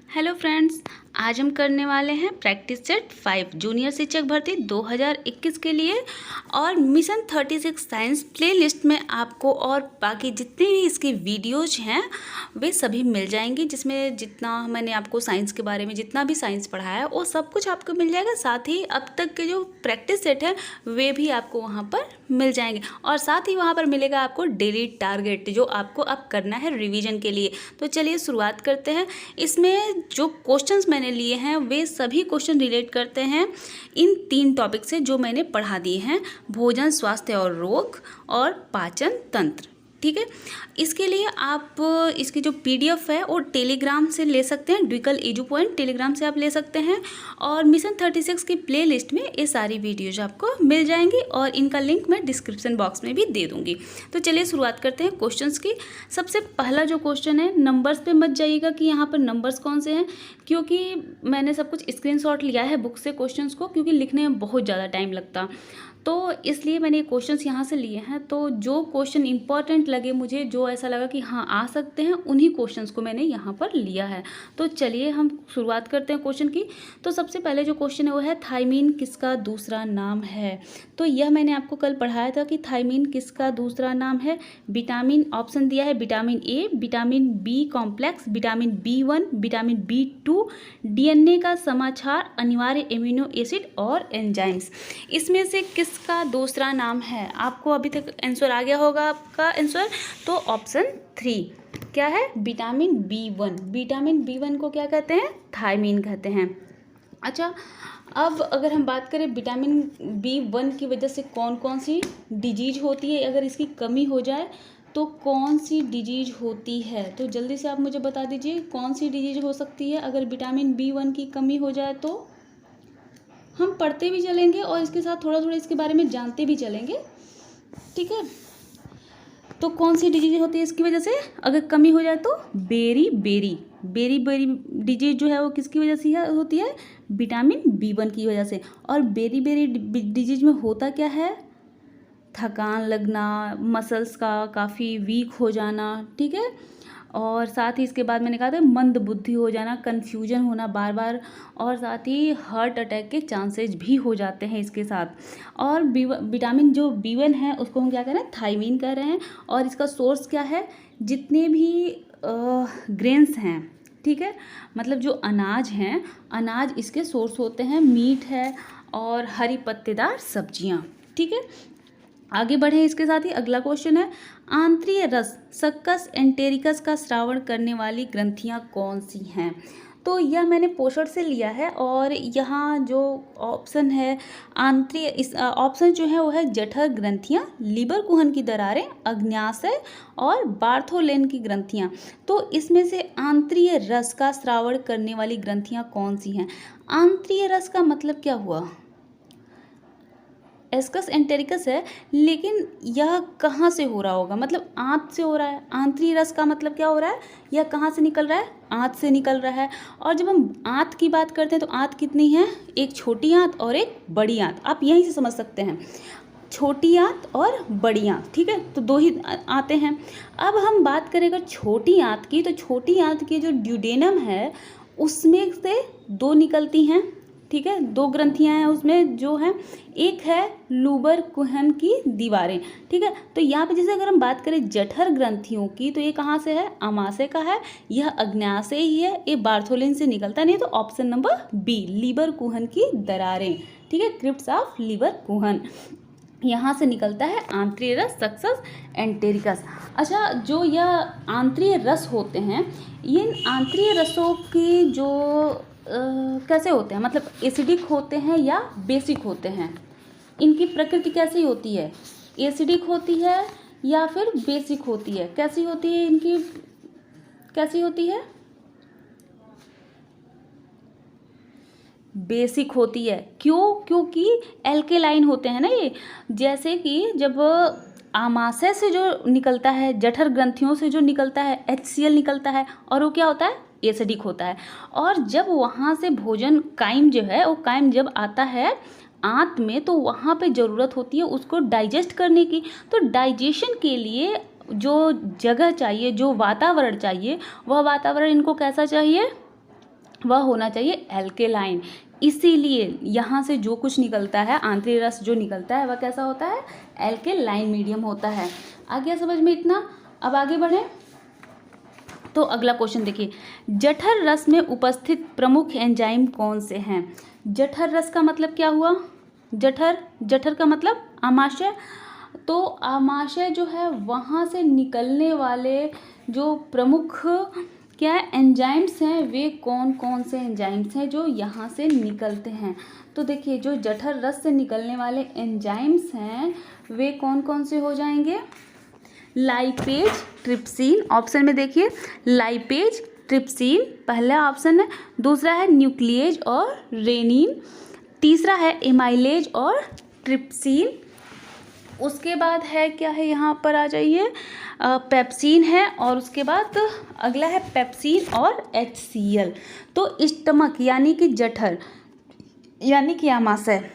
Hello friends, आज हम करने वाले हैं प्रैक्टिस सेट 5 जूनियर शिक्षक भर्ती 2021 के लिए। और मिशन 36 साइंस प्लेलिस्ट में आपको और बाकी जितने भी इसके वीडियोज हैं वे सभी मिल जाएंगे, जिसमें जितना मैंने आपको साइंस के बारे में जितना भी साइंस पढ़ाया है वो सब कुछ आपको मिल जाएगा। साथ ही अब तक के जो प्रैक्टिस सेट है वे भी आपको वहाँ पर मिल जाएंगे, और साथ ही वहाँ पर मिलेगा आपको डेली टारगेट जो आपको अब करना है रिवीजन के लिए। तो चलिए शुरुआत करते हैं। इसमें जो क्वेश्चंस मैंने लिए हैं वे सभी क्वेश्चन रिलेट करते हैं इन 3 टॉपिक से जो मैंने पढ़ा दिए हैं: भोजन, स्वास्थ्य और रोग, और पाचन तंत्र। ठीक है, इसके लिए आप इसकी जो पीडीएफ है वो टेलीग्राम से ले सकते हैं, ड्विकल एजू पॉइंट टेलीग्राम से आप ले सकते हैं। और मिशन 36 की प्लेलिस्ट में ये सारी वीडियोज आपको मिल जाएंगी और इनका लिंक मैं डिस्क्रिप्शन बॉक्स में भी दे दूंगी। तो चलिए शुरुआत करते हैं क्वेश्चंस की। सबसे पहला जो क्वेश्चन है, नंबर्स पे मत जाइएगा कि यहाँ पर नंबर्स कौन से हैं, क्योंकि मैंने सब कुछ स्क्रीनशॉट लिया है बुक से क्वेश्चंस को, क्योंकि लिखने में बहुत ज़्यादा टाइम लगता, तो इसलिए मैंने क्वेश्चंस यहाँ से लिए हैं। तो जो क्वेश्चन इंपॉर्टेंट लगे मुझे, जो ऐसा लगा कि हाँ आ सकते हैं, उन्हीं क्वेश्चंस को मैंने यहाँ पर लिया है। तो चलिए हम शुरुआत करते हैं क्वेश्चन की। तो सबसे पहले जो क्वेश्चन है वो है, थायमीन किसका दूसरा नाम है? तो यह मैंने आपको कल पढ़ाया था कि थायमीन किसका दूसरा नाम है। विटामिन ऑप्शन दिया है, vitamin A, vitamin B complex, vitamin B1, vitamin B2, DNA का समाचार, अनिवार्य एमिनो एसिड और एंजाइम्स। इसमें से किसका दूसरा नाम है? आपको अभी तक आंसर आ गया होगा आपका आंसर। तो ऑप्शन 3 क्या है? Vitamin B1। विटामिन B1 को क्या कहते हैं? थायमीन कहते हैं। अच्छा, अब अगर हम बात करें विटामिन B1 की वजह से कौन कौन सी डिजीज होती है, अगर इसकी कमी हो जाए तो कौन सी डिजीज होती है? तो जल्दी से आप मुझे बता दीजिए कौन सी डिजीज हो सकती है अगर विटामिन B1 की कमी हो जाए। तो हम पढ़ते भी चलेंगे और इसके साथ थोड़ा थोड़ा इसके बारे में जानते भी चलेंगे। ठीक है, तो कौन सी डिजीज होती है इसकी वजह से अगर कमी हो जाए? तो बेरी बेरी डिजीज जो है वो किसकी वजह से होती है? विटामिन B1 की वजह से। और बेरी डिजीज में होता क्या है? थकान लगना, मसल्स का काफ़ी वीक हो जाना। ठीक है, और साथ ही इसके बाद मैंने कहा था मंद बुद्धि हो जाना, कन्फ्यूजन होना बार बार, और साथ ही हार्ट अटैक के चांसेस भी हो जाते हैं इसके साथ। और विटामिन जो B1 है उसको हम क्या कह रहे हैं? थायमीन कह रहे हैं। और इसका सोर्स क्या है? जितने भी ग्रेन्स हैं, ठीक है, मतलब जो अनाज हैं, अनाज इसके सोर्स होते हैं। मीट है और हरी पत्तेदार सब्जियां। ठीक है, आगे बढ़े इसके साथ ही अगला क्वेश्चन है, आंत्रिय रस सक्कस एंटेरिकस का स्रावण करने वाली ग्रंथियां कौन सी हैं? तो यह मैंने पोषण से लिया है, और यहाँ जो ऑप्शन है आंत्रिय, इस ऑप्शन जो है वो है जठर ग्रंथियाँ, लीवर कुहन की दरारें, अग्न्याशय और बार्थोलेन की ग्रंथियाँ। तो इसमें से आंत्रिय रस का स्रावण करने वाली ग्रंथियाँ कौन सी हैं? आंत्रिय रस का मतलब क्या हुआ? एस्कस एंटेरिकस है, लेकिन यह कहाँ से हो रहा होगा? मतलब आंत से हो रहा है। आंतरी रस का मतलब क्या हो रहा है? यह कहाँ से निकल रहा है? आंत से निकल रहा है। और जब हम आंत की बात करते हैं तो आंत कितनी है? एक छोटी आंत और एक बड़ी आंत। आप यहीं से समझ सकते हैं, छोटी आंत और बड़ी आंत। ठीक है, तो 2 ही आते हैं। अब हम बात करें अगर छोटी आंत की, तो छोटी आंत की जो ड्यूडेनम है उसमें से 2 निकलती हैं। ठीक है, 2 ग्रंथियां हैं उसमें जो हैं, एक है लूबर कुहन की दीवारें। ठीक है, तो यहाँ पे जैसे अगर हम बात करें जठर ग्रंथियों की, तो ये कहाँ से है? अमाशय का है, यह अग्न्याशय ही है, ये बार्थोलिन से निकलता नहीं। तो ऑप्शन नंबर बी, लीवर कुहन की दरारें। ठीक है, क्रिप्स ऑफ लीवर कुहन, यहाँ से निकलता है आंतरिय रस सक्कस एंटेरिकस। अच्छा, जो यह आंतरिय रस होते हैं, इन आंतरिय रसों की जो कैसे होते हैं, मतलब एसिडिक होते हैं या बेसिक होते हैं? इनकी प्रकृति कैसी होती है? एसिडिक होती है या फिर बेसिक होती है? कैसी होती है इनकी, कैसी होती है? बेसिक होती है। क्यों? क्योंकि एल्केलाइन होते हैं ना ये। जैसे कि जब आमाशय से जो निकलता है, जठर ग्रंथियों से जो निकलता है, HCl निकलता है, और वो क्या होता है? एसिडिक होता है। और जब वहाँ से भोजन काइम जो है, वो काइम जब आता है आंत में, तो वहाँ पे ज़रूरत होती है उसको डाइजेस्ट करने की। तो डाइजेशन के लिए जो जगह चाहिए, जो वातावरण चाहिए, वह वातावरण इनको कैसा चाहिए? वह होना चाहिए एल्केलाइन। इसीलिए यहाँ से जो कुछ निकलता है, आंतरिक रस जो निकलता है, वह कैसा होता है? एल्केलाइन मीडियम होता है। आ गया समझ में इतना? अब आगे बढ़ें तो अगला क्वेश्चन देखिए, जठर रस में उपस्थित प्रमुख एंजाइम कौन से हैं? जठर रस का मतलब क्या हुआ? जठर का मतलब आमाशय। तो आमाशय जो है वहाँ से निकलने वाले जो प्रमुख क्या है एंजाइम्स हैं, वे कौन कौन से एंजाइम्स हैं जो यहाँ से निकलते हैं? तो देखिए, जो जठर रस से निकलने वाले एंजाइम्स हैं वे कौन कौन से हो जाएंगे? Lipase, trypsin. ऑप्शन में देखिए, लाइपेज, ट्रिप्सिन पहला ऑप्शन है। दूसरा है न्यूक्लिएज और रेनिन। तीसरा है एमाइलेज और ट्रिप्सिन। उसके बाद है क्या है, यहाँ पर आ जाइए, पेप्सिन है। और उसके बाद अगला है पेप्सिन और HCl। तो स्टमक यानी कि जठर यानी कि आमाशय,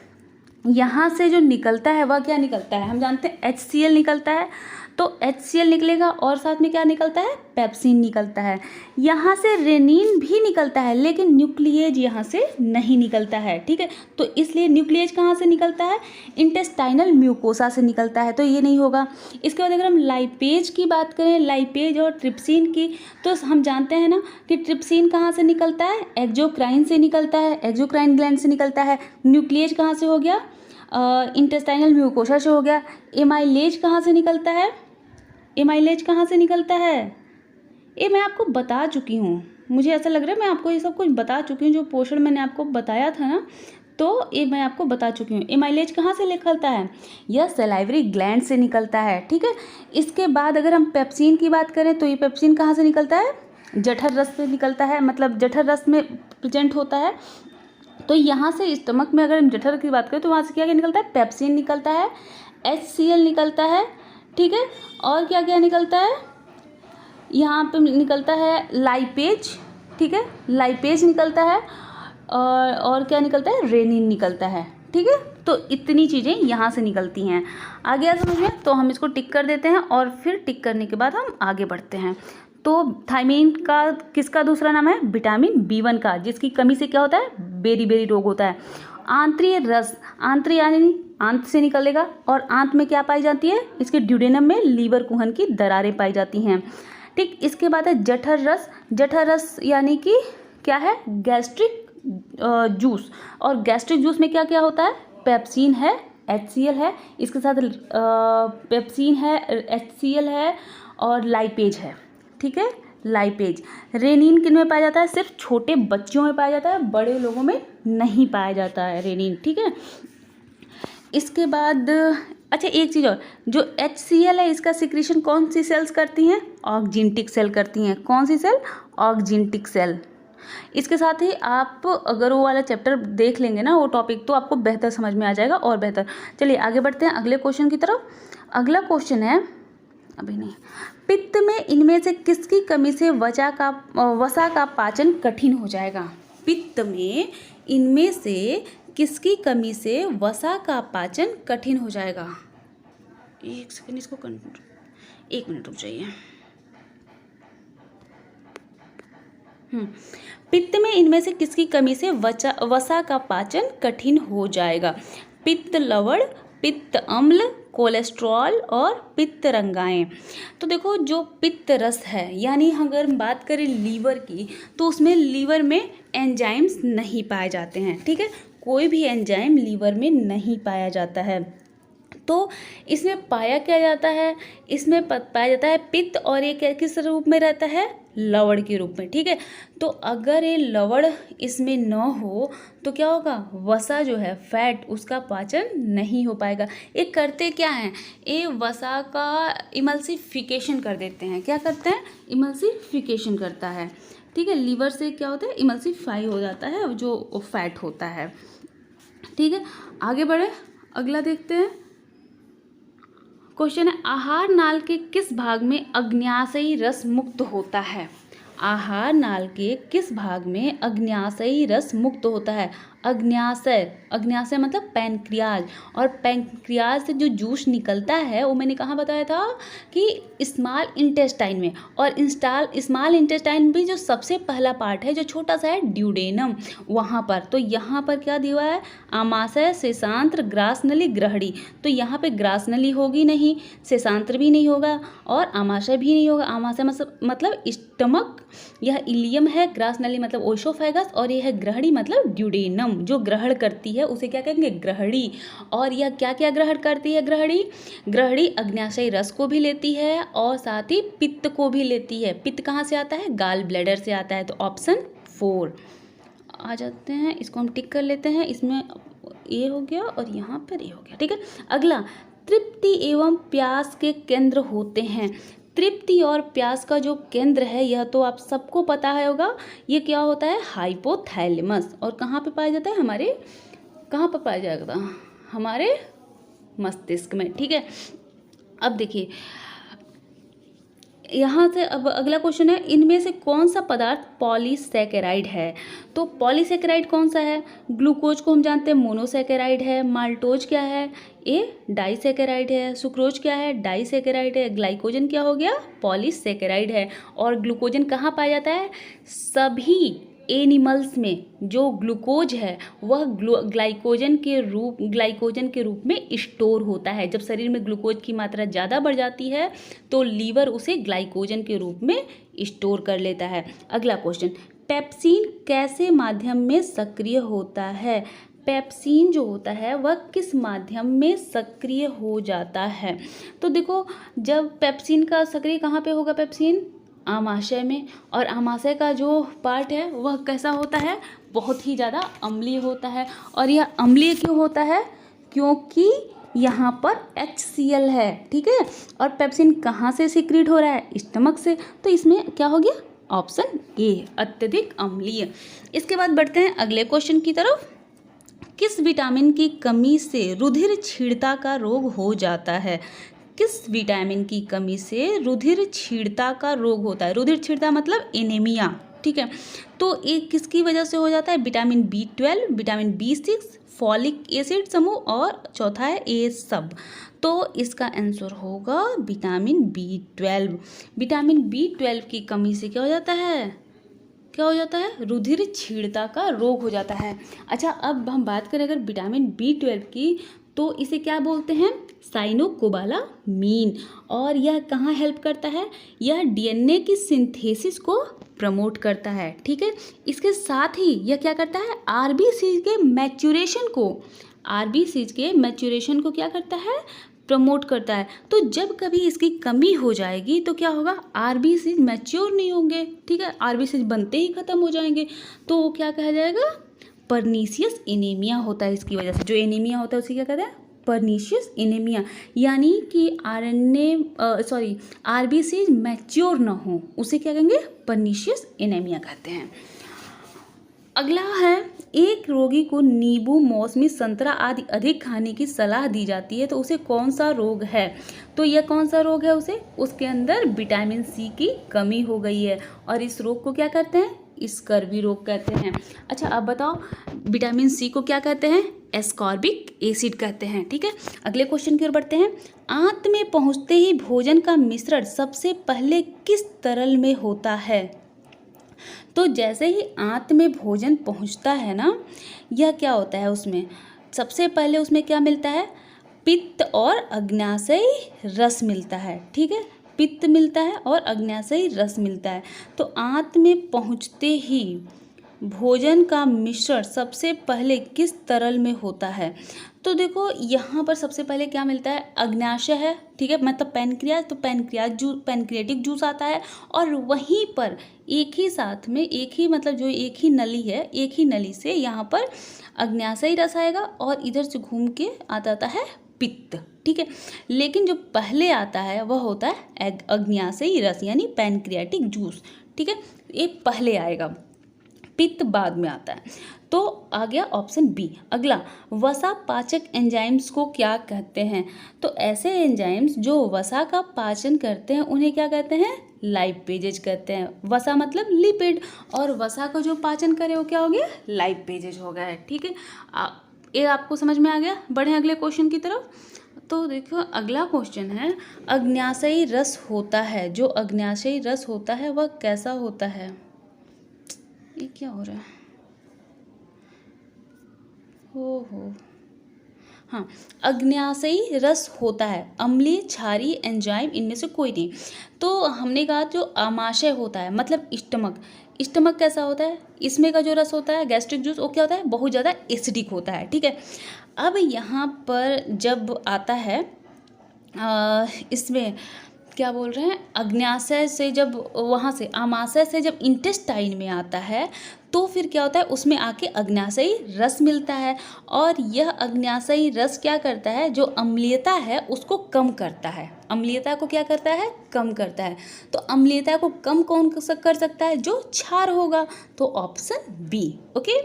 यहाँ से जो निकलता है वह क्या निकलता है? हम जानते हैं HCl निकलता है। तो HCl निकलेगा और साथ में क्या निकलता है? पेप्सिन निकलता है। यहाँ से रेनिन भी निकलता है, लेकिन न्यूक्लिएज यहाँ से नहीं निकलता है। ठीक है, तो इसलिए न्यूक्लिएज कहाँ से निकलता है? इंटेस्टाइनल म्यूकोसा से निकलता है, तो ये नहीं होगा। इसके बाद अगर हम लाइपेज की बात करें, लाइपेज और ट्रिप्सिन की, तो हम जानते हैं ना कि ट्रिप्सिन कहाँ से निकलता है? एक्सोक्राइन से निकलता है, एक्सोक्राइन ग्लैंड से निकलता है। न्यूक्लिएज कहाँ से हो गया? इंटेस्टाइनल म्यूकोसा से हो गया। एमाइलेज कहाँ से निकलता है? एमाइलेज कहाँ से निकलता है? ये मैं आपको बता चुकी हूँ, मुझे ऐसा लग रहा है मैं आपको ये सब कुछ बता चुकी हूँ। जो पोर्शन मैंने आपको बताया था ना, तो ये मैं आपको बता चुकी हूँ। एमाइलेज कहाँ से निकलता है? यह सलाइवरी ग्लैंड से निकलता है। ठीक है, इसके बाद अगर हम पेप्सिन की बात करें तो ये पेप्सिन कहाँ से निकलता है? जठर रस से निकलता है, मतलब जठर रस में प्रेजेंट होता है। तो यहाँ से स्टमक में अगर हम जठर की बात करें तो वहाँ से क्या क्या निकलता है? पेप्सिन निकलता है, HCl निकलता है। ठीक है, और क्या क्या निकलता है? यहाँ पे निकलता है लाइपेज। ठीक है, लाइपेज निकलता है। और क्या निकलता है? रेनिन निकलता है। ठीक है, तो इतनी चीज़ें यहाँ से निकलती हैं। आ गया समझ में? तो हम इसको टिक कर देते हैं और फिर टिक करने के बाद हम आगे बढ़ते हैं। तो थायमीन का किसका दूसरा नाम है? विटामिन B1 का, जिसकी कमी से क्या होता है? बेरी रोग होता है। आंत्रीय रस, आंत्र यानी आंत से निकलेगा, और आंत में क्या पाई जाती है? इसके ड्यूडेनम में लीवर कुहन की दरारें पाई जाती हैं। ठीक, इसके बाद है जठर रस। जठर रस यानी कि क्या है? Gastric juice. और गैस्ट्रिक जूस में क्या क्या होता है? पेप्सिन है, HCl है, इसके साथ पेप्सिन है, HCl है और लाइपेज है। ठीक है, लाइपेज। रेनिन किन में पाया जाता है? सिर्फ छोटे बच्चों में पाया जाता है, बड़े लोगों में नहीं पाया जाता है रेनिन। ठीक है, इसके बाद अच्छा एक चीज़ और, जो HCl है इसका सिक्रीशन कौन सी सेल्स करती हैं? ऑक्जिनटिक सेल करती हैं। कौन सी सेल? Oxyntic cell. इसके साथ ही आप अगर वो वाला चैप्टर देख लेंगे ना, वो टॉपिक, तो आपको बेहतर समझ में आ जाएगा और बेहतर। चलिए आगे बढ़ते हैं अगले क्वेश्चन की तरफ। अगला क्वेश्चन है, अभी नहीं, पित्त में इनमें से किसकी कमी से वसा का पाचन कठिन हो जाएगा? पित्त में इनमें से किसकी कमी से वसा का पाचन कठिन हो जाएगा? एक सेकंड, इसको 1 मिनट रुक जाइए। पित्त में इनमें से किसकी कमी से वसा का पाचन कठिन हो जाएगा? पित्त लवण, पित्त अम्ल, कोलेस्ट्रॉल और पित्त रंगाएं। तो देखो, जो पित्त रस है, यानी अगर हम बात करें लीवर की, तो उसमें लीवर में एंजाइम्स नहीं पाए जाते हैं। ठीक है, कोई भी एंजाइम लीवर में नहीं पाया जाता है। तो इसमें पाया क्या जाता है? इसमें पाया जाता है पित्त, और ये किस रूप में रहता है? लवण के रूप में। ठीक है, तो अगर ये लवण इसमें न हो तो क्या होगा? वसा जो है, फैट, उसका पाचन नहीं हो पाएगा। ये करते क्या हैं? ये वसा का इमल्सिफिकेशन कर देते हैं। क्या करते हैं? इमल्सिफिकेशन करता है। ठीक है, लीवर से क्या होता है? इमल्सिफाई हो जाता है जो फैट होता है। ठीक है, आगे बढ़े, अगला देखते हैं। क्वेश्चन है, आहार नाल के किस भाग में अग्न्याशयी रस मुक्त होता है? आहार नाल के किस भाग में अग्न्याशयी रस मुक्त होता है? अग्न्याशय, अग्न्याशय मतलब पैनक्रियाज, और पैनक्रियाज से जो जूस निकलता है वो मैंने कहाँ बताया था कि स्मॉल इंटेस्टाइन में, और स्मॉल इंटेस्टाइन भी जो सबसे पहला पार्ट है जो छोटा सा है ड्यूडेनम, वहाँ पर। तो यहाँ पर क्या दिया हुआ है? आमाशय, शेषांत्र, ग्रासनली, ग्रहणी। तो यहाँ पे ग्रासनली होगी नहीं, शेषांत्र भी नहीं होगा और आमाशय भी नहीं होगा। आमाशय मतलब स्टमक, यह इलियम है, ग्रासनली मतलब ओशोफेगस, और यह है ग्रहणी मतलब ड्यूडेनम, जो ग्रहण करती है उसे क्या कहेंगे? ग्रहणी। और यह क्या क्या ग्रहण करती है ग्रहणी? ग्रहणी अग्न्याशयी रस को भी लेती है और साथ ही पित्त को भी लेती है। पित्त कहाँ से आता है? गाल ब्लैडर से आता है। तो ऑप्शन 4 आ जाते हैं, इसको हम टिक कर लेते हैं। इसमें ए हो गया और यहाँ पर ए हो गया, ठीक है। अगला, तृप्ति एवं प्यास के केंद्र होते हैं। तृप्ति और प्यास का जो केंद्र है यह तो आप सबको पता है होगा, ये क्या होता है? हाइपोथैलेमस। और कहाँ पे पाया जाता है? हमारे, कहाँ पर पाया जाएगा? हमारे मस्तिष्क में, ठीक है। अब देखिए यहाँ से अब अगला क्वेश्चन है, इनमें से कौन सा पदार्थ पॉलीसैकेराइड है? तो पॉलीसैकेराइड कौन सा है? ग्लूकोज को हम जानते हैं मोनोसैकेराइड है, माल्टोज क्या है? ये डाइसैकेराइड है, सुक्रोज क्या है? डाइसैकेराइड है, ग्लाइकोजन क्या हो गया? पॉलीसैकेराइड है। और ग्लूकोजन कहाँ पाया जाता है? सभी एनिमल्स में जो ग्लूकोज है वह ग्लाइकोजन के रूप में स्टोर होता है। जब शरीर में ग्लूकोज की मात्रा ज़्यादा बढ़ जाती है तो लीवर उसे ग्लाइकोजन के रूप में स्टोर कर लेता है। अगला क्वेश्चन, पेप्सिन कैसे माध्यम में सक्रिय होता है? पेप्सिन जो होता है वह किस माध्यम में सक्रिय हो जाता है? तो देखो, जब पेप्सिन का सक्रिय कहाँ पे होगा? पेप्सिन आमाशय में, और आमाशय का जो पार्ट है वह कैसा होता है? बहुत ही ज़्यादा अम्लीय होता है। और यह अम्लीय क्यों होता है? क्योंकि यहाँ पर HCl है, ठीक है। और पेप्सिन कहाँ से सिक्रीट हो रहा है? स्टमक से। तो इसमें क्या हो गया? ऑप्शन ए, अत्यधिक अम्लीय। इसके बाद बढ़ते हैं अगले क्वेश्चन की तरफ। किस विटामिन की कमी से रुधिर क्षीणता का रोग हो जाता है? किस विटामिन की कमी से रुधिर क्षीणता का रोग होता है? रुधिर क्षीणता मतलब एनीमिया, ठीक है। तो ये किसकी वजह से हो जाता है? Vitamin B12, vitamin B6, folic acid समूह, और चौथा है ए सब। तो इसका आंसर होगा विटामिन B12। विटामिन B12 की कमी से क्या हो जाता है? क्या हो जाता है? रुधिर क्षीणता का रोग हो जाता है। अच्छा, अब हम बात करें अगर विटामिन B12 की, तो इसे क्या बोलते हैं? साइनोकोबालामीन। और यह कहाँ हेल्प करता है? यह DNA की सिंथेसिस को प्रमोट करता है, ठीक है। इसके साथ ही यह क्या करता है? RBC के मैच्यूरेशन को क्या करता है? प्रमोट करता है। तो जब कभी इसकी कमी हो जाएगी तो क्या होगा? RBC मैच्योर नहीं होंगे, ठीक है। RBC बनते ही खत्म हो जाएंगे, तो वो क्या कहा जाएगा? पर्नीशियस एनीमिया होता है। इसकी वजह से जो एनीमिया होता है उसे क्या कहते हैं? Pernicious anaemia. यानी कि RBC मैच्योर ना हो, उसे क्या कहेंगे? पर्नीशियस एनीमिया कहते हैं। अगला है, एक रोगी को नींबू, मौसमी, संतरा आदि अधिक खाने की सलाह दी जाती है, तो उसे कौन सा रोग है? तो यह कौन सा रोग है? उसके अंदर विटामिन C की कमी हो गई है, और इस रोग को क्या कहते हैं? स्कर्वी रोग कहते हैं। अच्छा, अब बताओ, विटामिन C को क्या कहते हैं? एस्कॉर्बिक एसिड कहते हैं, ठीक है। अगले क्वेश्चन की ओर बढ़ते हैं। आंत में पहुंचते ही भोजन का मिश्रण सबसे पहले किस तरल में होता है? तो जैसे ही आंत में भोजन पहुंचता है ना, यह क्या होता है? उसमें सबसे पहले उसमें क्या मिलता है? पित्त और अग्न्याशयी रस मिलता है, ठीक है। पित्त मिलता है और अग्न्याशयी रस मिलता है। तो आंत में पहुंचते ही भोजन का मिश्रण सबसे पहले किस तरल में होता है? तो देखो, यहाँ पर सबसे पहले क्या मिलता है? अग्न्याशय है, ठीक है, मतलब पैनक्रियाज। तो पैनक्रियाटिक जूस आता है, और वहीं पर एक ही साथ में एक ही नली है, एक ही नली से यहाँ पर अग्न्याशयी रस आएगा और इधर से घूम के आता है पित्त, ठीक है। लेकिन जो पहले आता है वह होता है अग्न्याशयी रस, यानी पैनक्रियाटिक जूस, ठीक है। ये पहले आएगा, पित्त बाद में आता है। तो आ गया ऑप्शन बी। अगला, वसा पाचक एंजाइम्स को क्या कहते हैं? तो ऐसे एंजाइम्स जो वसा का पाचन करते हैं उन्हें क्या कहते हैं? लाइपेजेज कहते हैं। वसा मतलब लिपिड, और वसा का जो पाचन करे वो क्या हो गया, लाइपेजेज हो गया है। ठीक है, ये आपको समझ में आ गया। बढ़े अगले क्वेश्चन की तरफ। तो देखो अगला क्वेश्चन है, अग्न्याशयी रस होता है, जो अग्न्याशयी रस होता है वह कैसा होता है। ये क्या हो रहा है, हो हाँ, अग्न्याशयी रस होता है, अम्लीय, क्षारीय, एंजाइम, इनमें से कोई नहीं। तो हमने कहा जो आमाशय होता है मतलब स्टमक, स्टमक कैसा होता है, इसमें का जो रस होता है गैस्ट्रिक जूस, वो क्या होता है, बहुत ज़्यादा एसिडिक होता है। ठीक है, अब यहाँ पर जब आता है इसमें क्या बोल रहे हैं, अग्न्याशय से जब वहाँ से आमाशय से जब इंटेस्टाइन में आता है तो फिर क्या होता है, उसमें आके अग्न्याशयी रस मिलता है, और यह अग्न्याशयी रस क्या करता है, जो अम्लीयता है उसको कम करता है। अम्लीयता को क्या करता है, कम करता है। तो अम्लीयता को कम कौन कर सकता है, जो क्षार होगा। तो ऑप्शन बी। ओके,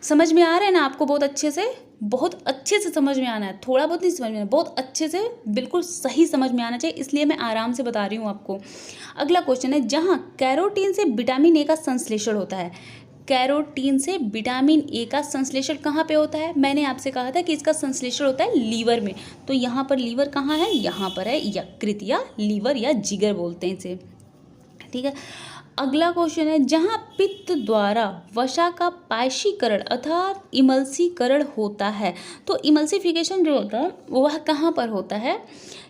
समझ में आ रहा है ना आपको, बहुत अच्छे से समझ में आना है, थोड़ा बहुत नहीं समझ में आना, बहुत अच्छे से बिल्कुल सही समझ में आना चाहिए, इसलिए मैं आराम से बता रही हूँ आपको। अगला क्वेश्चन है, जहाँ कैरोटीन से विटामिन ए का संश्लेषण होता है, कैरोटीन से विटामिन ए का संश्लेषण कहाँ पे होता है, मैंने आपसे कहा था कि इसका संश्लेषण होता है लीवर में। तो यहाँ पर लीवर कहाँ है, यहाँ पर है, यकृत या लीवर या जिगर बोलते हैं इसे। ठीक है, अगला क्वेश्चन है, जहाँ पित्त द्वारा वसा का पायशीकरण अर्थात इमल्सीकरण होता है, तो इमल्सिफिकेशन जो होता है वह कहाँ पर होता है,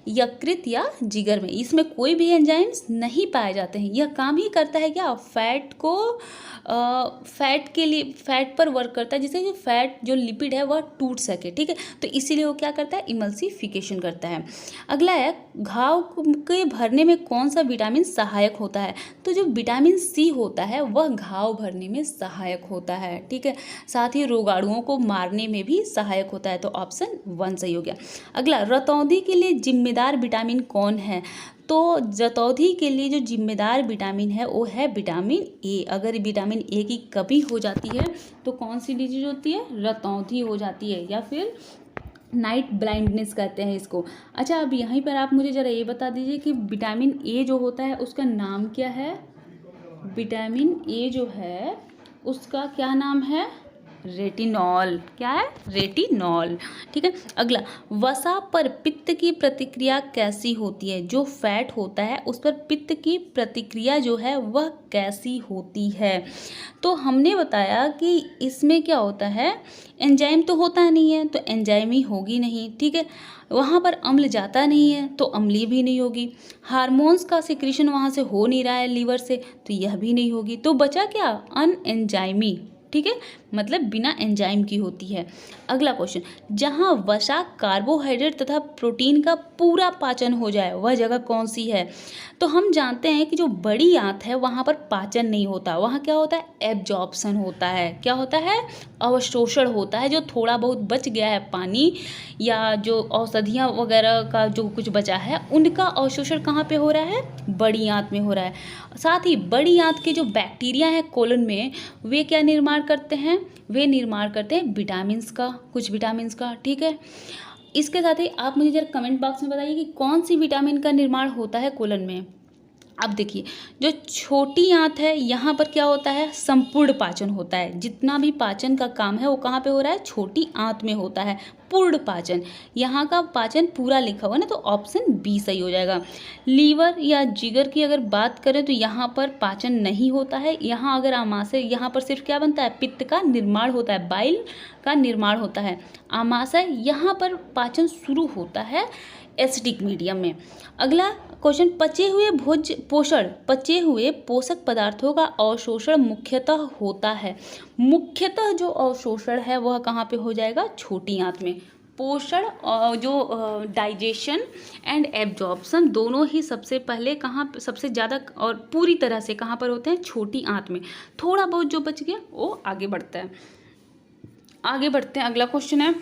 यकृत या जिगर में। इसमें कोई भी एंजाइम्स नहीं पाए जाते हैं। यह काम ही करता है क्या, फैट को फैट के लिए, फैट पर वर्क करता है, जिससे कि फैट जो लिपिड है वह टूट सके। ठीक है, तो इसीलिए वो क्या करता है, इमल्सिफिकेशन करता है। अगला है, घाव के भरने में कौन सा विटामिन सहायक होता है, तो जो विटामिन सी होता है वह घाव भरने में सहायक होता है। ठीक है, साथ ही रोगाणुओं को मारने में भी सहायक होता है। तो ऑप्शन 1 सही हो गया। अगला, रतौंधी के लिए जिम्मेदार विटामिन कौन है, तो जतौधी के लिए जो जिम्मेदार विटामिन है वो है विटामिन ए। अगर विटामिन ए की कमी हो जाती है तो कौन सी डिजीज होती है, रतौंधी हो जाती है, या फिर नाइट ब्लाइंडनेस कहते हैं इसको। अच्छा, अब यहीं पर आप मुझे ज़रा ये बता दीजिए कि विटामिन ए जो होता है उसका नाम क्या है, विटामिन ए जो है उसका क्या नाम है, रेटिनॉल। क्या है, रेटिनॉल। ठीक है, अगला, वसा पर पित्त की प्रतिक्रिया कैसी होती है, जो फैट होता है उस पर पित्त की प्रतिक्रिया जो है वह कैसी होती है। तो हमने बताया कि इसमें क्या होता है, एंजाइम तो होता नहीं है, तो एंजाइम ही होगी नहीं। ठीक है, वहाँ पर अम्ल जाता नहीं है तो अम्लीय भी नहीं होगी। हार्मोन्स का सिक्रीशन वहाँ से हो नहीं रहा है लीवर से, तो यह भी नहीं होगी। तो बचा क्या, अनएंजाइमी। ठीक है, मतलब बिना एंजाइम की होती है। अगला क्वेश्चन, जहाँ वसा कार्बोहाइड्रेट तथा प्रोटीन का पूरा पाचन हो जाए वह जगह कौन सी है। तो हम जानते हैं कि जो बड़ी आंत है वहाँ पर पाचन नहीं होता, वहाँ क्या होता है, एब्जॉर्प्शन होता है। क्या होता है, अवशोषण होता है। जो थोड़ा बहुत बच गया है पानी या जो औषधियाँ वगैरह का जो कुछ बचा है उनका अवशोषण कहाँ पे हो रहा है, बड़ी आंत में हो रहा है। साथ ही बड़ी आंत के जो बैक्टीरिया हैं कोलन में, वे क्या निर्माण करते हैं, वे निर्माण करते हैं विटामिन्स का, कुछ विटामिन्स का। ठीक है, इसके साथ ही आप मुझे जरा कमेंट बॉक्स में बताइए कि कौन सी विटामिन का निर्माण होता है कोलन में। अब देखिए, जो छोटी आंत है यहाँ पर क्या होता है, संपूर्ण पाचन होता है। जितना भी पाचन का काम है वो कहाँ पे हो रहा है, छोटी आंत में होता है, पूर्ण पाचन। यहाँ का पाचन पूरा लिखा हुआ है ना, तो ऑप्शन बी सही हो जाएगा। लीवर या जिगर की अगर बात करें तो यहाँ पर पाचन नहीं होता है। यहाँ अगर आमाशय, यहाँ पर सिर्फ क्या बनता है, पित्त का निर्माण होता है, बाइल का निर्माण होता है। आमाशय यहाँ पर पाचन शुरू होता है एसिडिक मीडियम में। अगला क्वेश्चन, पचे हुए पोषक पदार्थों का अवशोषण मुख्यतः होता है। मुख्यतः जो अवशोषण है वह कहाँ पे हो जाएगा, छोटी आंत में। पोषण जो डाइजेशन एंड एब्जॉर्प्शन दोनों ही सबसे पहले कहाँ, सबसे ज़्यादा और पूरी तरह से कहाँ पर होते हैं, छोटी आंत में। थोड़ा बहुत जो बच गया वो आगे बढ़ता है। आगे बढ़ते हैं, अगला क्वेश्चन है,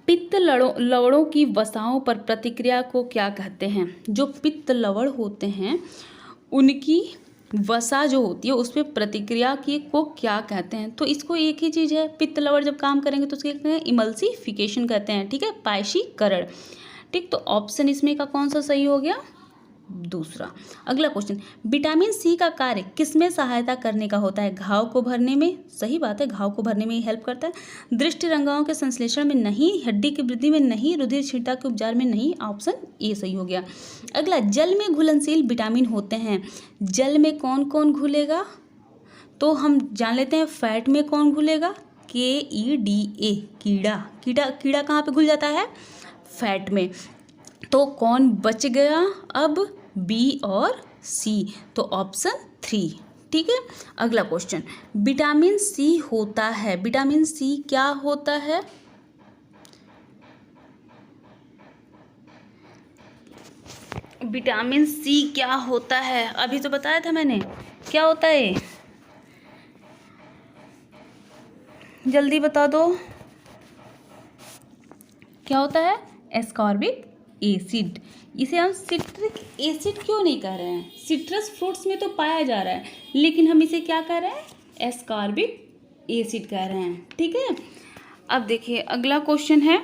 पित्त लवणों की वसाओं पर प्रतिक्रिया को क्या कहते हैं। जो पित्त लवण होते हैं उनकी वसा जो होती है उस पर प्रतिक्रिया को क्या कहते हैं। तो इसको एक ही चीज़ है, पित्त लवण जब काम करेंगे तो उसके कहते हैं इमल्सिफिकेशन कहते हैं। ठीक है, पायशीकरण। ठीक, तो ऑप्शन इसमें का कौन सा सही हो गया, दूसरा। अगला क्वेश्चन, विटामिन सी का कार्य किसमें सहायता करने का होता है? घाव को भरने में। सही बात है, घाव को भरने में ही हेल्प करता है। दृष्टि रंगाओं के संश्लेषण में नहीं, हड्डी की वृद्धि में नहीं, रुधिर क्षीणता के उपचार में नहीं। ऑप्शन ए सही हो गया। अगला, जल में घुलनशील विटामिन होते हैं। जल में कौन कौन घुलेगा? तो हम जान लेते हैं फैट में कौन घुलेगा? KEDA, कीड़ा। कीड़ा कहाँ पे घुल जाता है? फैट में। तो कौन बच गया अब? बी और सी, तो ऑप्शन 3। ठीक है। अगला क्वेश्चन, विटामिन सी होता है, विटामिन सी क्या होता है? विटामिन सी क्या होता है? अभी तो बताया था मैंने, क्या होता है? जल्दी बता दो, क्या होता है? Ascorbic acid. इसे हम सिट्रिक एसिड क्यों नहीं कह रहे हैं? सिट्रस फ्रूट्स में तो पाया जा रहा है, लेकिन हम इसे क्या कह रहे हैं? एस्कॉर्बिक एसिड कह रहे हैं। ठीक है। अब देखिए अगला क्वेश्चन है,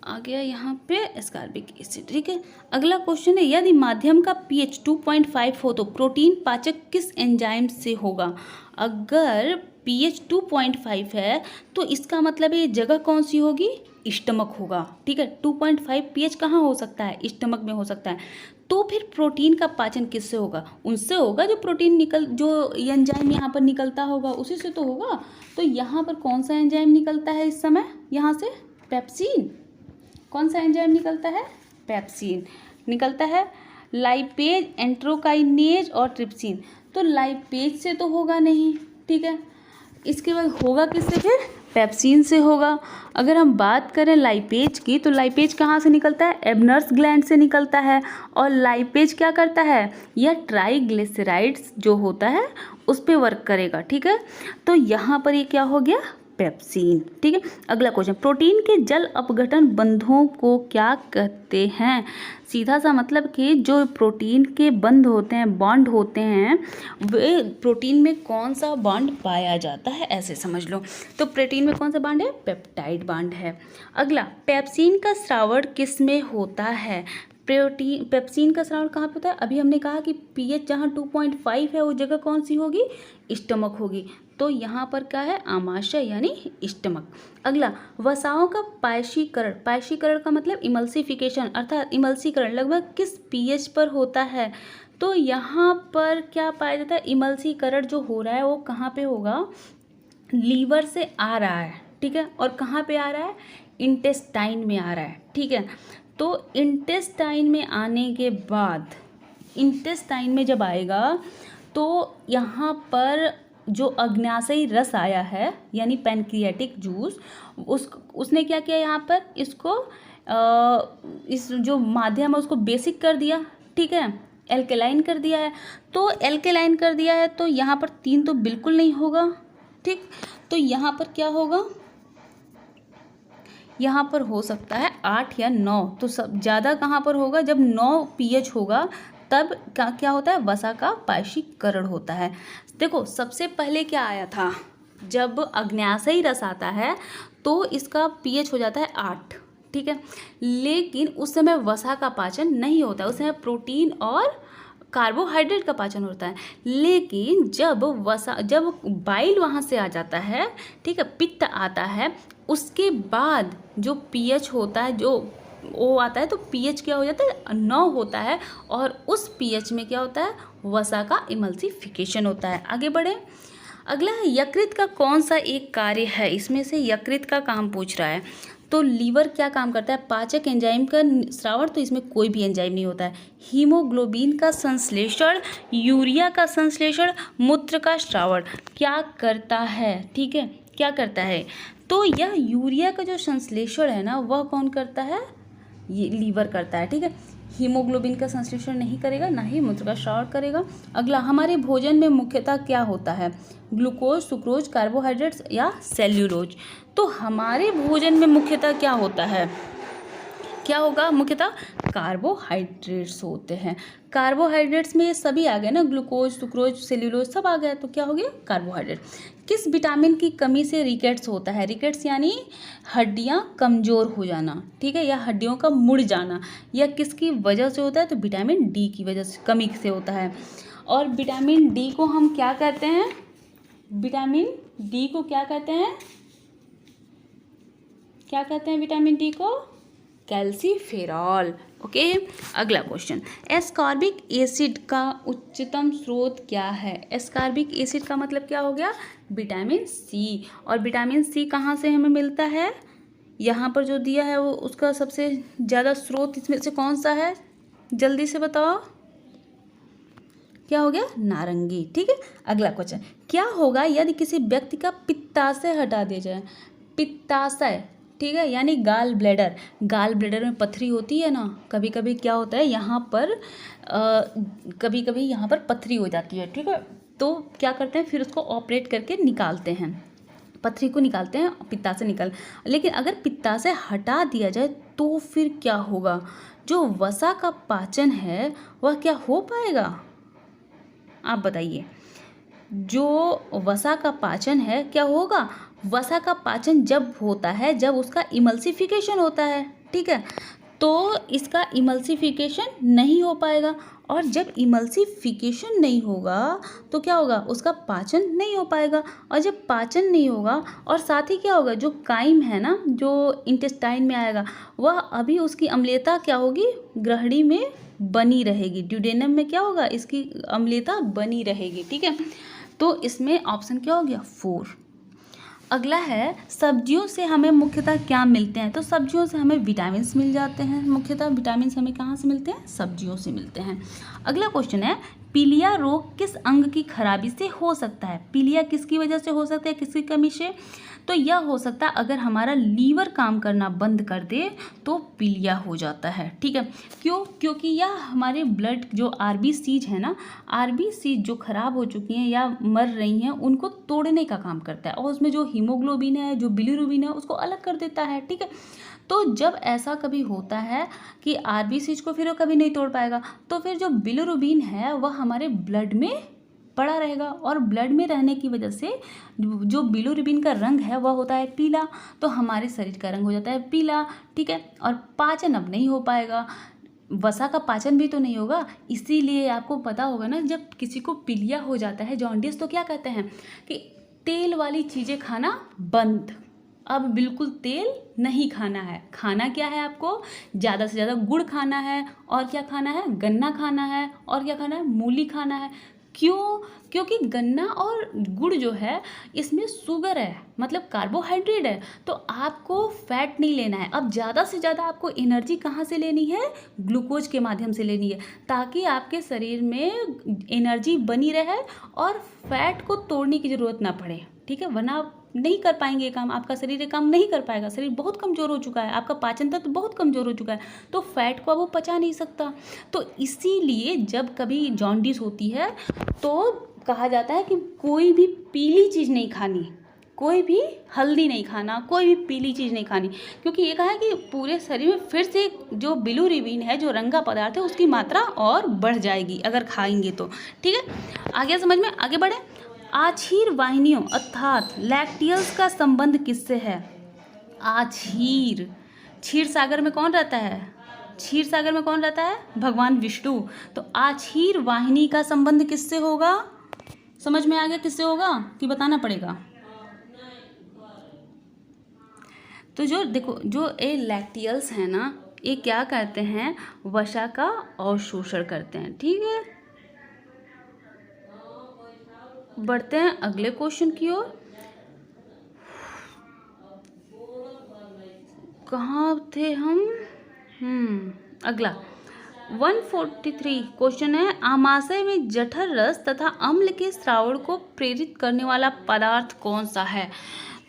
आ गया यहाँ पे एस्कॉर्बिक एसिड। ठीक है। अगला क्वेश्चन है, यदि माध्यम का pH 2.5 हो तो प्रोटीन पाचक किस एंजाइम से होगा? अगर pH 2.5 है तो इसका मतलब ये जगह कौन सी होगी? स्टमक होगा। ठीक है। 2.5 pH कहाँ हो सकता है? स्टमक में हो सकता है। तो फिर प्रोटीन का पाचन किससे होगा? उनसे होगा जो प्रोटीन जो एंजाइम यहाँ पर निकलता होगा, उसी से तो होगा। तो यहाँ पर कौन सा एंजाइम निकलता है इस समय? यहाँ से पेप्सिन। कौन सा एंजाइम निकलता है? पेप्सिन निकलता है। लाइपेज, एंट्रोकाइनेज और ट्रिप्सिन। तो लाइपेज से तो होगा नहीं। ठीक है। इसके बाद होगा किससे? फिर पेप्सिन से होगा। अगर हम बात करें लाइपेज की, तो लाइपेज कहाँ से निकलता है? एबनर्स ग्लैंड से निकलता है। और लाइपेज क्या करता है? यह ट्राइग्लिसराइड्स जो होता है उस पर वर्क करेगा। ठीक है। तो यहाँ पर ये क्या हो गया? पेप्सिन। ठीक है। अगला क्वेश्चन, प्रोटीन के जल अपघटन बंधों को क्या कहते हैं? सीधा सा मतलब कि जो प्रोटीन के बंध होते हैं, बॉन्ड होते हैं, वे प्रोटीन में कौन सा बॉन्ड पाया जाता है, ऐसे समझ लो। तो प्रोटीन में कौन सा बॉन्ड है? पेप्टाइड बॉन्ड है। अगला, पेप्सिन का स्रावण किस में होता है? पेप्सिन का स्रावण कहाँ पे होता है? अभी हमने कहा कि pH जहाँ 2.5 है वो जगह कौन सी होगी? स्टमक होगी। तो यहाँ पर क्या है? आमाशय यानी स्टमक। अगला, वसाओं का पायशीकरण, पायशीकरण का मतलब इमल्सिफिकेशन अर्थात इमल्सीकरण लगभग किस pH पर होता है? तो यहाँ पर क्या पाया जाता है? इमल्सीकरण जो हो रहा है वो कहाँ पे होगा? लीवर से आ रहा है। ठीक है। और कहाँ पे आ रहा है? इंटेस्टाइन में आ रहा है। ठीक है। तो इंटेस्टाइन में आने के बाद, इंटेस्टाइन में जब आएगा तो यहाँ पर जो अग्न्याशयी रस आया है यानी पैनक्रियाटिक जूस, उसने क्या किया? यहाँ पर इसको इस जो माध्यम है उसको बेसिक कर दिया। ठीक है। एल्केलाइन कर दिया है। तो एल्केलाइन कर दिया है तो यहाँ पर 3 तो बिल्कुल नहीं होगा। ठीक। तो यहाँ पर क्या होगा? यहाँ पर हो सकता है 8 या 9। तो सब ज़्यादा कहाँ पर होगा? जब 9 pH होगा तब क्या होता है? वसा का पायशीकरण होता है। देखो सबसे पहले क्या आया था? जब अग्न्याशयी रस आता है तो इसका pH हो जाता है 8। ठीक है। लेकिन उस समय वसा का पाचन नहीं होता है, उस समय प्रोटीन और कार्बोहाइड्रेट का पाचन होता है। लेकिन जब बाइल वहाँ से आ जाता है, ठीक है, पित्त आता है, उसके बाद जो pH होता है, जो वो आता है, तो pH क्या हो जाता है? 9 होता है। और उस pH में क्या होता है? वसा का इमल्सिफिकेशन होता है। आगे बढ़े। अगला है, यकृत का कौन सा एक कार्य है? इसमें से यकृत का काम पूछ रहा है। तो लीवर क्या काम करता है? पाचक एंजाइम का स्रावण, तो इसमें कोई भी एंजाइम नहीं होता है। हीमोग्लोबिन का संश्लेषण, यूरिया का संश्लेषण, मूत्र का स्रावण क्या करता है? ठीक है, क्या करता है? तो यह यूरिया का जो संश्लेषण है ना, वह कौन करता है? ये लीवर करता है। ठीक है। हीमोग्लोबिन का संश्लेषण नहीं करेगा, ना ही मूत्र का स्राव करेगा। अगला, हमारे भोजन में मुख्यतः क्या होता है? ग्लूकोज, सुक्रोज, कार्बोहाइड्रेट्स या सेल्यूलोज? तो हमारे भोजन में मुख्यतः क्या होता है? क्या होगा, मुख्यतः कार्बोहाइड्रेट्स होते हैं। कार्बोहाइड्रेट्स में ये सभी आ गए ना, ग्लूकोज, सुक्रोज, सेल्यूलोज सब आ गया, तो क्या हो गया, कार्बोहाइड्रेट। किस विटामिन की कमी से रिकेट्स होता है? रिकेट्स यानी हड्डियां कमज़ोर हो जाना, ठीक है, या हड्डियों का मुड़ जाना, या किसकी वजह से होता है? तो विटामिन डी की वजह से, कमी से होता है। और विटामिन डी को हम क्या कहते हैं? विटामिन डी को क्या कहते हैं? क्या कहते हैं विटामिन डी को? कैल्सीफेरॉल। ओके, अगला क्वेश्चन, एस्कॉर्बिक एसिड का उच्चतम स्रोत क्या है? एस्कॉर्बिक एसिड का मतलब क्या हो गया? Vitamin C. और विटामिन सी कहाँ से हमें मिलता है? यहाँ पर जो दिया है वो उसका सबसे ज़्यादा स्रोत इसमें से कौन सा है? जल्दी से बताओ, क्या हो गया? नारंगी। ठीक है, अगला क्वेश्चन, क्या होगा यदि किसी व्यक्ति का पित्ताशय हटा दिया जाए? पित्ताशय, ठीक है, यानी गाल ब्लैडर। गाल ब्लैडर में पथरी होती है ना, कभी कभी क्या होता है यहाँ पर कभी कभी यहाँ पर पथरी हो जाती है, ठीक है, तो क्या करते हैं, फिर उसको ऑपरेट करके निकालते हैं, पथरी को निकालते हैं, पित्ताशय निकल। लेकिन अगर पित्ताशय हटा दिया जाए तो फिर क्या होगा? जो वसा का पाचन है वह क्या हो पाएगा? आप बताइए। जो वसा का पाचन है क्या होगा? वसा का पाचन जब होता है जब उसका इमल्सिफिकेशन होता है, ठीक है, तो इसका इमल्सिफिकेशन नहीं हो पाएगा। और जब इमल्सिफिकेशन नहीं होगा तो क्या होगा? उसका पाचन नहीं हो पाएगा। और जब पाचन नहीं होगा और साथ ही क्या होगा? जो काइम है ना, जो इंटेस्टाइन में आएगा, वह अभी उसकी अम्लीयता क्या होगी? ग्रहणी में बनी रहेगी। ड्यूडेनम में क्या होगा? इसकी अम्लीयता बनी रहेगी, ठीक है। तो इसमें ऑप्शन क्या हो गया? 4। अगला है, सब्जियों से हमें मुख्यतः क्या मिलते हैं? तो सब्जियों से हमें विटामिन मिल जाते हैं। मुख्यतः विटामिन हमें कहाँ से मिलते हैं? सब्जियों से मिलते हैं। अगला क्वेश्चन है, पीलिया रोग किस अंग की खराबी से हो सकता है? पीलिया किसकी वजह से हो सकता है, किसकी कमी से? तो यह हो सकता है अगर हमारा लीवर काम करना बंद कर दे तो पीलिया हो जाता है, ठीक है। क्यों? क्योंकि यह हमारे ब्लड जो आरबीसीज है ना, आरबीसीज जो खराब हो चुकी हैं या मर रही हैं उनको तोड़ने का काम करता है, और उसमें जो हीमोग्लोबिन है, जो बिलिरुबिन है, उसको अलग कर देता है, ठीक है। तो जब ऐसा कभी होता है कि आरबीसीज को फिर वो कभी नहीं तोड़ पाएगा, तो फिर जो बिलिरुबिन है वह हमारे ब्लड में पड़ा रहेगा, और ब्लड में रहने की वजह से जो बिलिरुबिन का रंग है वह होता है पीला, तो हमारे शरीर का रंग हो जाता है पीला, ठीक है। और पाचन अब नहीं हो पाएगा, वसा का पाचन भी तो नहीं होगा। इसीलिए आपको पता होगा ना, जब किसी को पीलिया हो जाता है, जॉन्डिस, तो क्या कहते हैं कि तेल वाली चीज़ें खाना बंद, अब बिल्कुल तेल नहीं खाना है। खाना क्या है आपको? ज़्यादा से ज़्यादा गुड़ खाना है, और क्या खाना है? गन्ना खाना है, और क्या खाना है? मूली खाना है। क्यों? क्योंकि गन्ना और गुड़ जो है इसमें शुगर है, मतलब कार्बोहाइड्रेट है, तो आपको फैट नहीं लेना है। अब ज़्यादा से ज़्यादा आपको एनर्जी कहाँ से लेनी है? ग्लूकोज के माध्यम से लेनी है, ताकि आपके शरीर में एनर्जी बनी रहे और फैट को तोड़ने की ज़रूरत ना पड़े, ठीक है। वरना आप नहीं कर पाएंगे काम, आपका शरीर ये काम नहीं कर पाएगा। शरीर बहुत कमज़ोर हो चुका है, आपका पाचन तंत्र बहुत कमज़ोर हो चुका है, तो फैट को अब वो पचा नहीं सकता। तो इसीलिए जब कभी जॉन्डिस होती है तो कहा जाता है कि कोई भी पीली चीज़ नहीं खानी, कोई भी हल्दी नहीं खाना, कोई भी पीली चीज़ नहीं खानी, क्योंकि ये कहा है कि पूरे शरीर में फिर से जो बिलिरुबिन है, जो रंगा पदार्थ है, उसकी मात्रा और बढ़ जाएगी अगर खाएंगे तो, ठीक है। आगे समझ में, आगे बढ़े। आछीर वाहिनियों अर्थात लैक्टियल्स का संबंध किससे है? आछीर, क्षीर सागर में कौन रहता है? क्षीर सागर में कौन रहता है? भगवान विष्णु। तो आछीर वाहिनी का संबंध किससे होगा? समझ में आ गया किससे होगा कि बताना पड़ेगा? तो जो देखो, जो ये लैक्टियल्स हैं ना, ये क्या करते हैं? वसा का अवशोषण करते हैं, ठीक है। बढ़ते हैं अगले क्वेश्चन की ओर। कहाँ थे हम? अगला 143 क्वेश्चन है, आमाशय में जठर रस तथा अम्ल के स्रावण को प्रेरित करने वाला पदार्थ कौन सा है?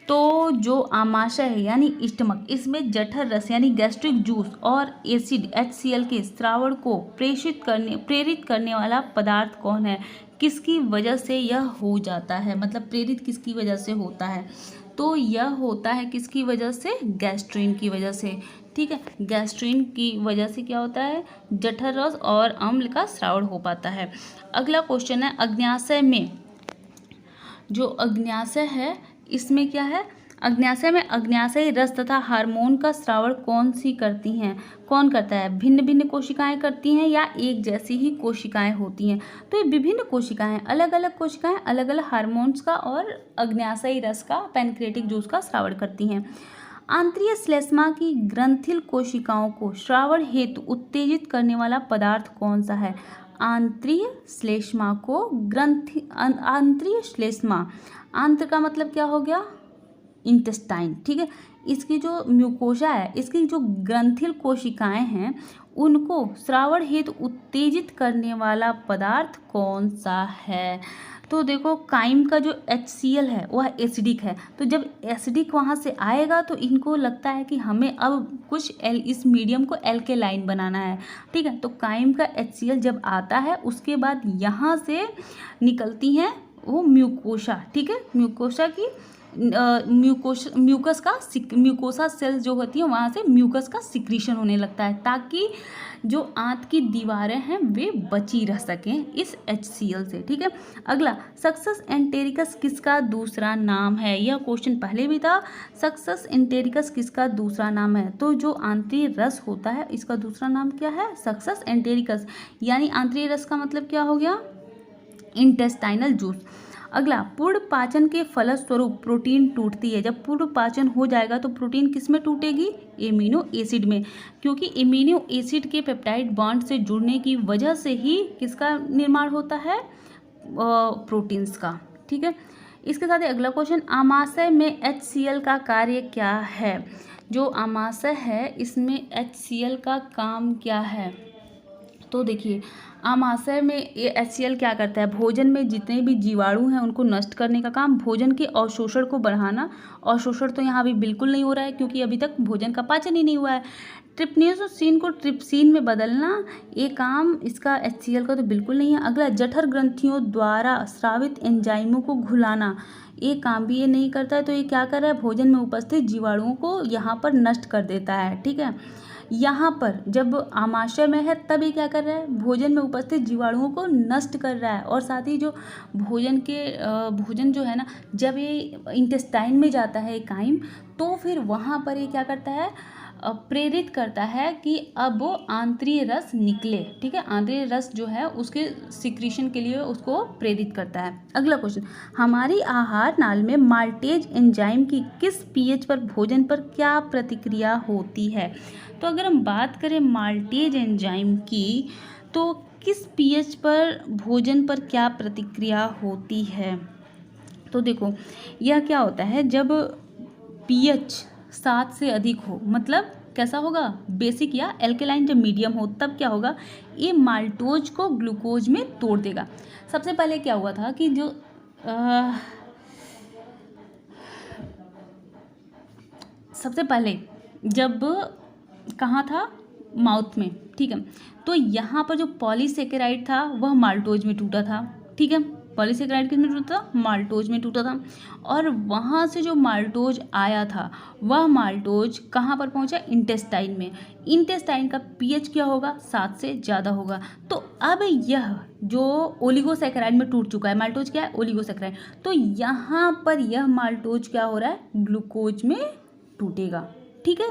तो जो आमाशय है यानी स्टमक, इसमें जठर रस यानी गैस्ट्रिक जूस और एसिड HCl के स्रावण को प्रेरित करने वाला पदार्थ कौन है? किसकी वजह से यह हो जाता है, मतलब प्रेरित किसकी वजह से होता है? तो यह होता है किसकी वजह से? गैस्ट्रिन की वजह से। ठीक है, गैस्ट्रिन की वजह से क्या होता है? जठर रस और अम्ल का स्राव हो पाता है। अगला क्वेश्चन है अग्न्याशय में। जो अग्न्याशय है इसमें क्या है? अग्न्याशय में अग्न्याशयी रस तथा हार्मोन का स्रावण कौन सी करती हैं? कौन करता है? भिन्न भिन्न कोशिकाएं करती हैं या एक जैसी ही कोशिकाएं होती हैं? तो ये विभिन्न कोशिकाएं, अलग अलग कोशिकाएं अलग अलग हार्मोन्स का और अग्न्याशयी रस का, पैनक्रियाटिक जूस का स्रावण करती हैं। आंतरीय श्लेष्मा की ग्रंथिल कोशिकाओं को स्रावण हेतु उत्तेजित करने वाला पदार्थ कौन सा है? आंतरीय श्लेष्मा को आंतरीय श्लेष्मा, आंत्र का मतलब क्या हो गया? इंटेस्टाइन। ठीक है, इसकी जो म्यूकोसा है, इसकी जो ग्रंथिल कोशिकाएं हैं, उनको स्रावण हेतु उत्तेजित करने वाला पदार्थ कौन सा है? तो देखो, काइम का जो HCl है वह एसिडिक है, तो जब एसिडिक वहाँ से आएगा तो इनको लगता है कि हमें अब कुछ इस मीडियम को एल्केलाइन बनाना है। ठीक है, तो काइम का HCl जब आता है उसके बाद यहाँ से निकलती हैं वो म्यूकोसा। ठीक है, म्यूकोसा की म्यूकोसा सेल्स जो होती हैं वहाँ से म्यूकस का सिक्रीशन होने लगता है, ताकि जो आंत की दीवारें हैं वे बची रह सकें इस HCl से। ठीक है, अगला, सक्सस एंटेरिकस किसका दूसरा नाम है? यह क्वेश्चन पहले भी था। सक्सस एंटेरिकस किसका दूसरा नाम है? तो जो आंतरीय रस होता है इसका दूसरा नाम क्या है? सक्सस एंटेरिकस। यानी आंतरीय रस का मतलब क्या हो गया? Intestinal juice. अगला, पूर्ण पाचन के फलस्वरूप प्रोटीन टूटती है। जब पूर्ण पाचन हो जाएगा तो प्रोटीन किस में टूटेगी? एमिनो एसिड में, क्योंकि एमिनो एसिड के पेप्टाइड बॉन्ड से जुड़ने की वजह से ही किसका निर्माण होता है? प्रोटीन्स का। ठीक है, इसके साथ ही अगला क्वेश्चन, आमाशय में HCl का कार्य क्या है? जो आमाशय है इसमें HCl का काम क्या है? तो देखिए, आमाशय में ये HCl क्या करता है? भोजन में जितने भी जीवाणु हैं उनको नष्ट करने का काम, भोजन के अवशोषण को बढ़ाना। अवशोषण तो यहाँ भी बिल्कुल नहीं हो रहा है क्योंकि अभी तक भोजन का पाचन ही नहीं हुआ है। ट्रिप्सिन को ट्रिप्सिन में बदलना, ये काम इसका HCl का तो बिल्कुल नहीं है। अगला, जठर ग्रंथियों द्वारा स्रावित एंजाइमों को घुलाना, ये काम भी ये नहीं करता है। तो ये क्या कर रहा है? भोजन में उपस्थित जीवाणुओं को यहाँ पर नष्ट कर देता है। ठीक है, यहाँ पर जब आमाशय में है तब ये क्या कर रहा है? भोजन में उपस्थित जीवाणुओं को नष्ट कर रहा है। और साथ ही जो भोजन जो है ना, जब ये इंटेस्टाइन में जाता है काइम, तो फिर वहाँ पर ये क्या करता है? प्रेरित करता है कि अब वो आंतरीय रस निकले। ठीक है, आंतरीय रस जो है उसके सिक्रीशन के लिए उसको प्रेरित करता है। अगला क्वेश्चन, हमारी आहार नाल में माल्टेज एंजाइम की किस pH पर भोजन पर क्या प्रतिक्रिया होती है? तो अगर हम बात करें माल्टेज एंजाइम की, तो किस pH पर भोजन पर क्या प्रतिक्रिया होती है? तो देखो, यह क्या होता है, जब pH 7 से अधिक हो, मतलब कैसा होगा? बेसिक या एल्केलाइन जब मीडियम हो तब क्या होगा? ये माल्टोज को ग्लूकोज में तोड़ देगा। सबसे पहले क्या हुआ था कि जो सबसे पहले जब कहाँ था? माउथ में। ठीक है, तो यहाँ पर जो पॉलीसेकेराइड था वह माल्टोज में टूटा था। ठीक है, पॉलीसेकेराइड किस में टूटा था? माल्टोज में टूटा था। और वहाँ से जो माल्टोज आया था वह माल्टोज कहाँ पर पहुँचा? इंटेस्टाइन में। इंटेस्टाइन का pH क्या होगा? 7 से ज़्यादा होगा। तो अब यह जो ओलिगोसेकेराइड में टूट चुका है, माल्टोज क्या है? ओलिगोसेकेराइड। तो यहाँ पर यह माल्टोज क्या हो रहा है? ग्लूकोज में टूटेगा। ठीक है,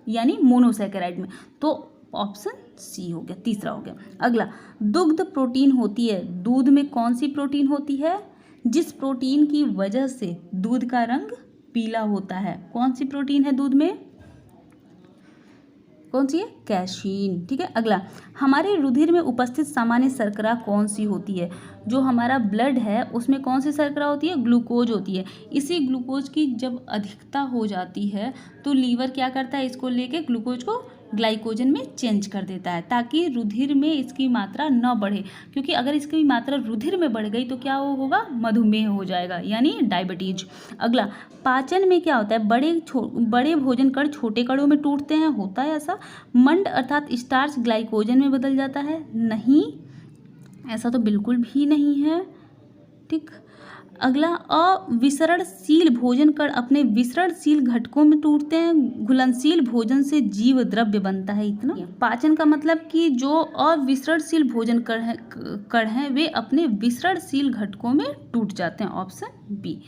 यानी मोनोसेकेराइड में। तो ऑप्शन सी हो गया, तीसरा हो गया। अगला, दुग्ध प्रोटीन होती है। दूध में कौन सी प्रोटीन होती है जिस प्रोटीन की वजह से दूध का रंग पीला होता है? कौन सी प्रोटीन है दूध में? कौन सी है? कैसीन। ठीक है, अगला, हमारे रुधिर में उपस्थित सामान्य शर्करा कौन सी होती है? जो हमारा ब्लड है उसमें कौन सी शर्करा होती है? ग्लूकोज होती है। इसी ग्लूकोज की जब अधिकता हो जाती है तो लीवर क्या करता है? इसको लेके ग्लूकोज को ग्लाइकोजन में चेंज कर देता है ताकि रुधिर में इसकी मात्रा न बढ़े, क्योंकि अगर इसकी मात्रा रुधिर में बढ़ गई तो क्या होगा? मधुमेह हो जाएगा, यानी डायबिटीज। अगला, पाचन में क्या होता है? बड़े भोजन कण छोटे कणों में टूटते हैं, होता है ऐसा? मंड अर्थात स्टार्च ग्लाइकोजन में बदल जाता है? नहीं, ऐसा तो बिल्कुल भी नहीं है। ठीक, अगला, अविसरणशील भोजन कण अपने विसरणशील घटकों में टूटते हैं। घुलनशील भोजन से जीव द्रव्य बनता है। इतना पाचन का मतलब कि जो अविसरणशील भोजन कण हैं वे अपने विसरणशील घटकों में टूट जाते हैं। Option B.